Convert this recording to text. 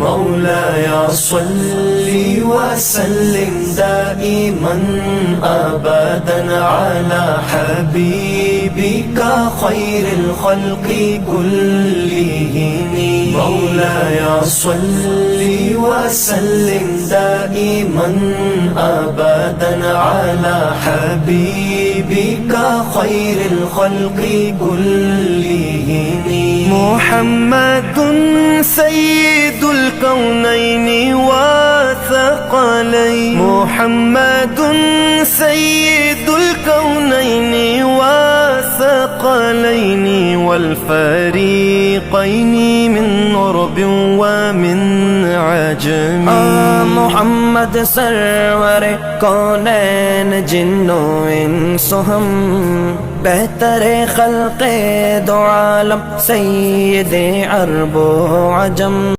مولاي صل وسلم دائما أبدا على حبيبك خير الخلق كلهم. مولاي صل وسلم دائما أبدا على حبيبك خير الخلق كلهم. محمد سيد الكونين وثقلين، محمد سيد الكونين وثقلين والفريقين من عرب ومن عجم. محمد سرور کونین جن و انس ہم، بہتر خلق دو عالم سید عرب و عجم.